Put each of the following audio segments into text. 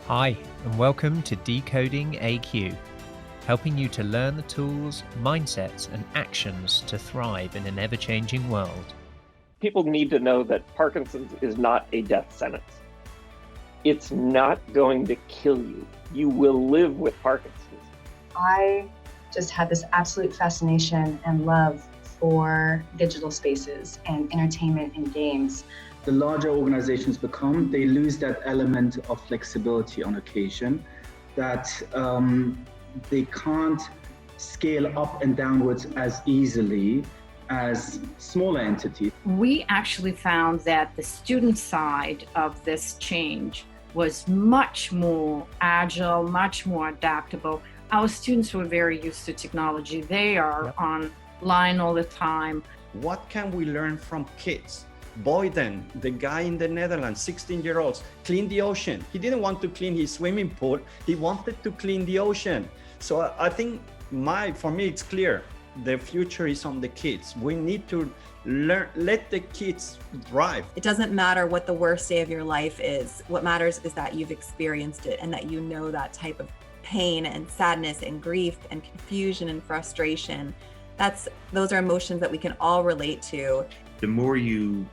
Hi, and welcome to Decoding AQ, helping you to learn the tools, mindsets, and actions to thrive in an ever-changing world. People need to know that Parkinson's is not a death sentence. It's not going to kill you. You will live with Parkinson's. I just had this absolute fascination and love for digital spaces and entertainment and games. The larger organizations become, they lose that element of flexibility on occasion, that they can't scale up and downwards as easily as smaller entities. We actually found that the student side of this change was much more agile, much more adaptable. Our students were very used to technology. They are online all the time. What can we learn from kids? Boyden, the guy in the Netherlands, 16-year-olds, cleaned the ocean. He didn't want to clean his swimming pool. He wanted to clean the ocean. So I think for me, it's clear. The future is on the kids. We need to let the kids thrive. It doesn't matter what the worst day of your life is. What matters is that you've experienced it and that you know that type of pain and sadness and grief and confusion and frustration. Those are emotions that we can all relate to. The more you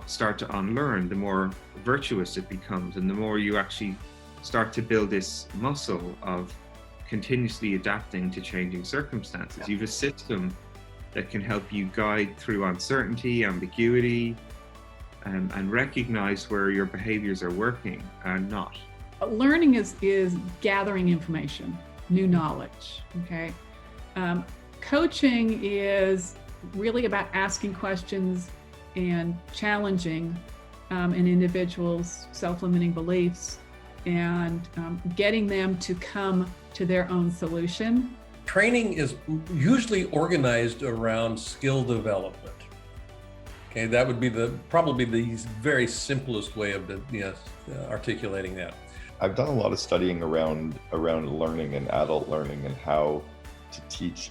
start to unlearn, the more virtuous it becomes, and the more you actually start to build this muscle of continuously adapting to changing circumstances. You have a system that can help you guide through uncertainty, ambiguity, and recognize where your behaviors are working and not. Learning is gathering information, new knowledge, okay? Coaching is really about asking questions and challenging an individual's self-limiting beliefs and getting them to come to their own solution. Training is usually organized around skill development. Okay, that would be probably the very simplest way of articulating that. I've done a lot of studying around learning and adult learning and how to teach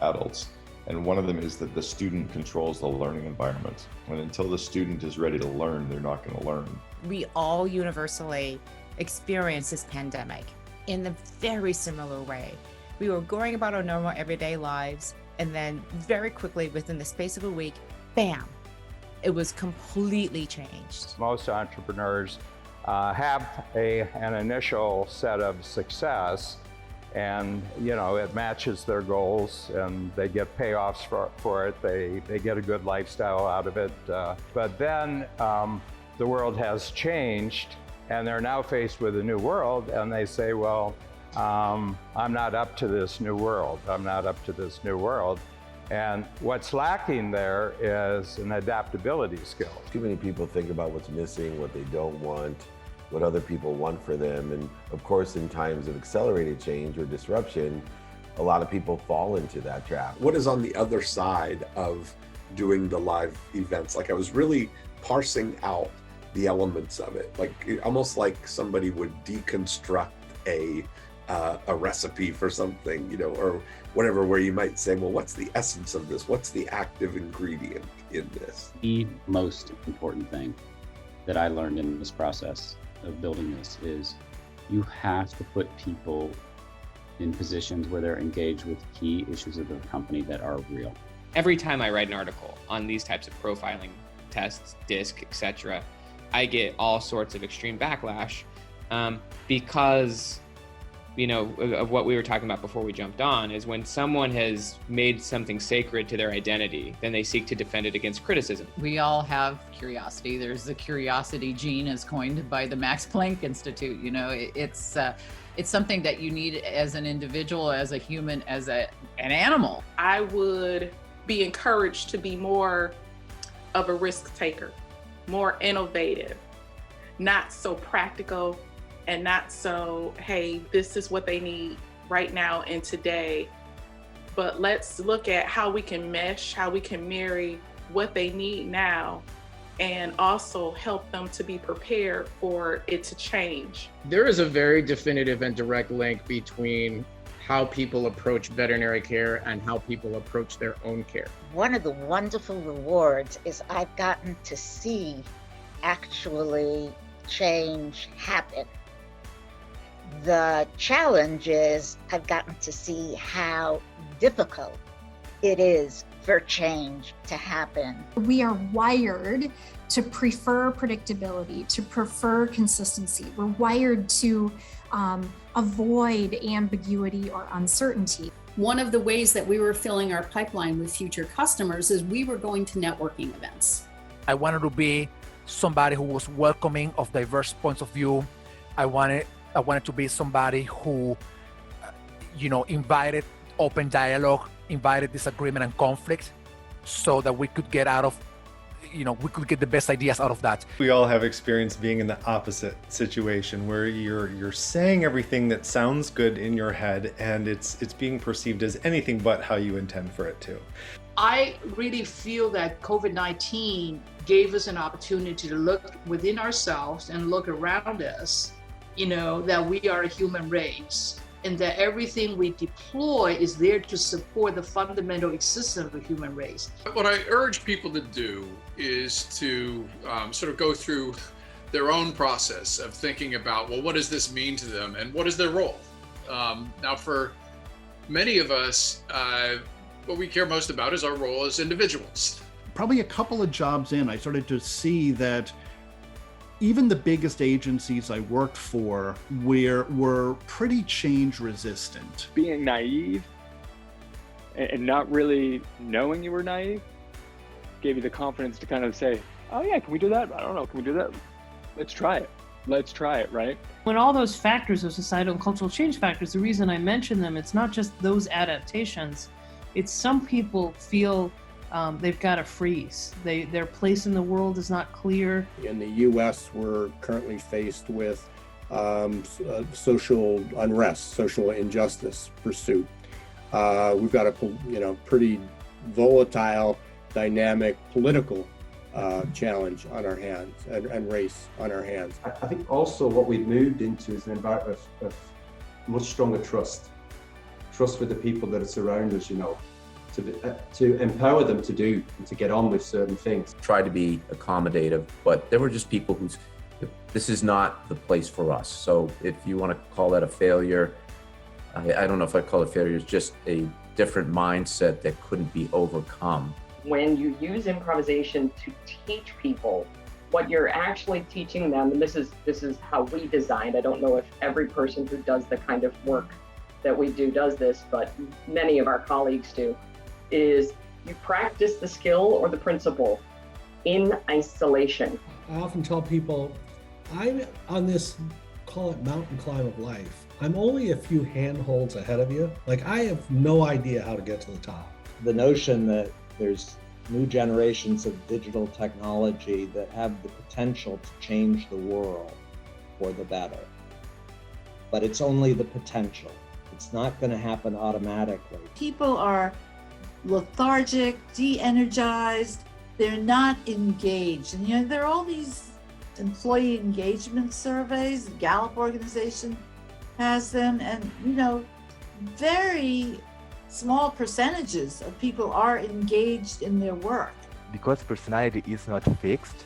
adults. And one of them is that the student controls the learning environment. And until the student is ready to learn, they're not going to learn. We all universally experience this pandemic in a very similar way. We were going about our normal everyday lives, and then very quickly, within the space of a week, bam, it was completely changed. Most entrepreneurs have an initial set of success, and it matches their goals and they get payoffs for it. They get a good lifestyle out of it. But then the world has changed and they're now faced with a new world, and they say, well, I'm not up to this new world. I'm not up to this new world. And what's lacking there is an adaptability skill. Too many people think about what's missing, what they don't want, what other people want for them. And of course, in times of accelerated change or disruption, a lot of people fall into that trap. What is on the other side of doing the live events? Like, I was really parsing out the elements of it, almost like somebody would deconstruct a recipe for something, or whatever, where you might say, well, what's the essence of this? What's the active ingredient in this? The most important thing that I learned in this process of building this is you have to put people in positions where they're engaged with key issues of their company that are real. Every time I write an article on these types of profiling tests, DISC, etc., I get all sorts of extreme backlash because of what we were talking about before we jumped on, is when someone has made something sacred to their identity, then they seek to defend it against criticism. We all have curiosity. There's the curiosity gene, as coined by the Max Planck Institute. It's something that you need as an individual, as a human, as an animal. I would be encouraged to be more of a risk taker, more innovative, not so practical, and not so, hey, this is what they need right now and today. But let's look at how we can mesh, how we can marry what they need now, and also help them to be prepared for it to change. There is a very definitive and direct link between how people approach veterinary care and how people approach their own care. One of the wonderful rewards is I've gotten to see actually change happen. The challenge is I've gotten to see how difficult it is for change to happen. We are wired to prefer predictability, to prefer consistency. We're wired to avoid ambiguity or uncertainty. One of the ways that we were filling our pipeline with future customers is we were going to networking events. I wanted to be somebody who was welcoming of diverse points of view. I wanted to be somebody who, invited open dialogue, invited disagreement and conflict, so that we could get out of, we could get the best ideas out of that. We all have experience being in the opposite situation where you're saying everything that sounds good in your head and it's being perceived as anything but how you intend for it to. I really feel that COVID-19 gave us an opportunity to look within ourselves and look around us, that we are a human race and that everything we deploy is there to support the fundamental existence of the human race. What I urge people to do is to sort of go through their own process of thinking about, well, what does this mean to them and what is their role? Now, for many of us, what we care most about is our role as individuals. Probably a couple of jobs in, I started to see that even the biggest agencies I worked for were pretty change resistant. Being naive and not really knowing you were naive gave you the confidence to kind of say, oh yeah, can we do that? I don't know, can we do that? Let's try it. Let's try it, right? When all those factors of societal and cultural change factors, the reason I mention them, it's not just those adaptations. It's some people feel they've got to freeze. Their place in the world is not clear. In the U.S., we're currently faced with social unrest, social injustice pursuit. We've got a pretty volatile, dynamic political challenge on our hands and race on our hands. I think also what we've moved into is an environment of much stronger trust with the people that are surround us, to empower them to do and to get on with certain things. Try to be accommodative, but there were just people who's, this is not the place for us. So if you want to call that a failure, I don't know if I call it failure, it's just a different mindset that couldn't be overcome. When you use improvisation to teach people, what you're actually teaching them, and this is how we designed, I don't know if every person who does the kind of work that we do does this, but many of our colleagues do, is you practice the skill or the principle in isolation. I often tell people, I'm on this, call it mountain climb of life. I'm only a few handholds ahead of you. Like, I have no idea how to get to the top. The notion that there's new generations of digital technology that have the potential to change the world for the better. But it's only the potential. It's not going to happen automatically. People are lethargic, de-energized, they're not engaged. And there are all these employee engagement surveys, the Gallup organization has them, and very small percentages of people are engaged in their work. Because personality is not fixed,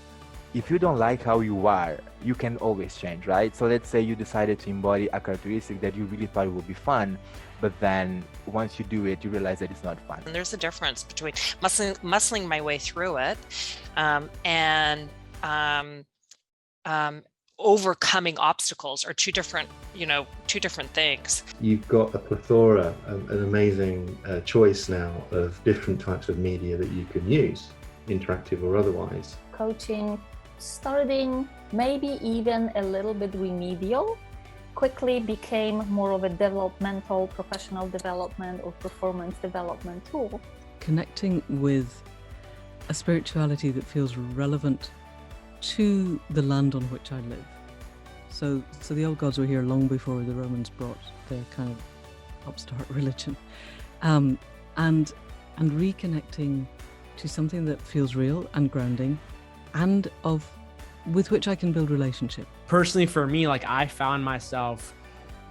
if you don't like how you are, you can always change, right? So let's say you decided to embody a characteristic that you really thought would be fun, but then once you do it, you realize that it's not fun. And there's a difference between muscling my way through it and overcoming obstacles are two different things. You've got a plethora, an amazing choice now of different types of media that you can use, interactive or otherwise. Coaching, starting maybe even a little bit remedial, quickly became more of a developmental, professional development or performance development tool. Connecting with a spirituality that feels relevant to the land on which I live. So the old gods were here long before the Romans brought their kind of upstart religion, and reconnecting to something that feels real and grounding, and with which I can build relationship. Personally, for me, I found myself,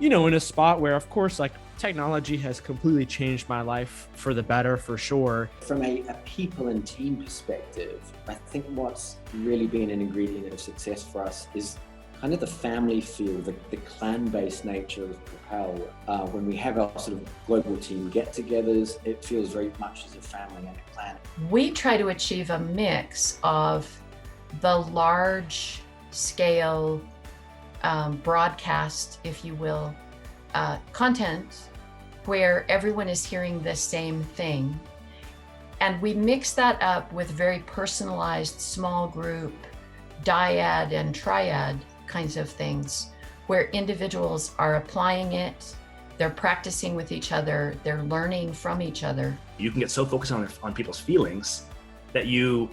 in a spot where, of course, technology has completely changed my life for the better, for sure. From a people and team perspective, I think what's really been an ingredient of success for us is kind of the family feel, the clan-based nature of Propel. When we have our sort of global team get-togethers, it feels very much as a family and a clan. We try to achieve a mix of the large scale broadcast, if you will, content where everyone is hearing the same thing. And we mix that up with very personalized small group, dyad and triad kinds of things, where individuals are applying it, they're practicing with each other, they're learning from each other. You can get so focused on people's feelings that you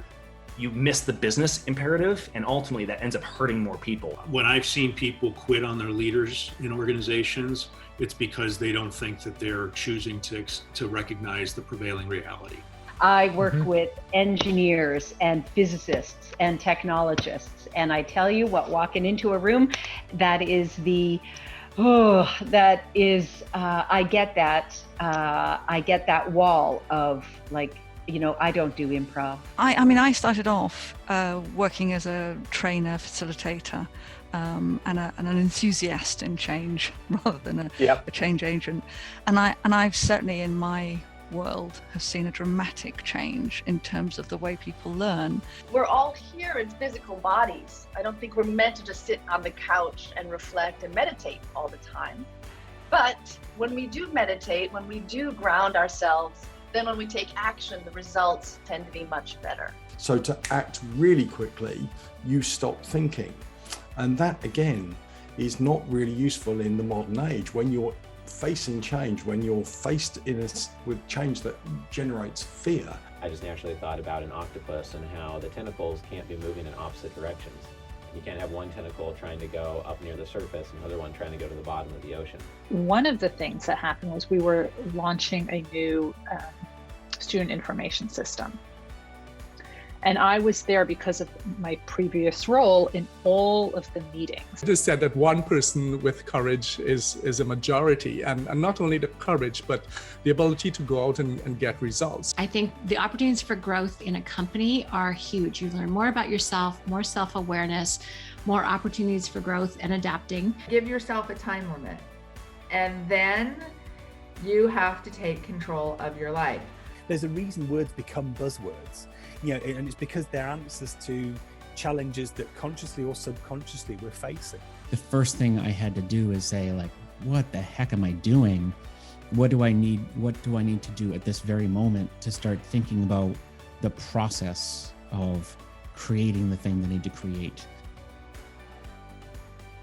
miss the business imperative, and ultimately that ends up hurting more people. When I've seen people quit on their leaders in organizations, it's because they don't think that they're choosing to recognize the prevailing reality. I work with engineers and physicists and technologists, and I tell you what, walking into a room, that is I get that wall of like, I don't do improv. I mean, I started off working as a trainer, facilitator, and an enthusiast in change rather than a change agent. And I've certainly in my world have seen a dramatic change in terms of the way people learn. We're all here in physical bodies. I don't think we're meant to just sit on the couch and reflect and meditate all the time. But when we do meditate, when we do ground ourselves, then when we take action, the results tend to be much better. So to act really quickly, you stop thinking. And that again is not really useful in the modern age when you're facing change, when you're faced with change that generates fear. I just naturally thought about an octopus and how the tentacles can't be moving in opposite directions. You can't have one tentacle trying to go up near the surface and another one trying to go to the bottom of the ocean. One of the things that happened was we were launching a new student information system. And I was there because of my previous role in all of the meetings. It is said that one person with courage is a majority, and not only the courage, but the ability to go out and get results. I think the opportunities for growth in a company are huge. You learn more about yourself, more self-awareness, more opportunities for growth and adapting. Give yourself a time limit, and then you have to take control of your life. There's a reason words become buzzwords. And it's because they're answers to challenges that consciously or subconsciously we're facing. The first thing I had to do is say, like, what the heck am I doing? What do I need to do at this very moment to start thinking about the process of creating the thing that I need to create?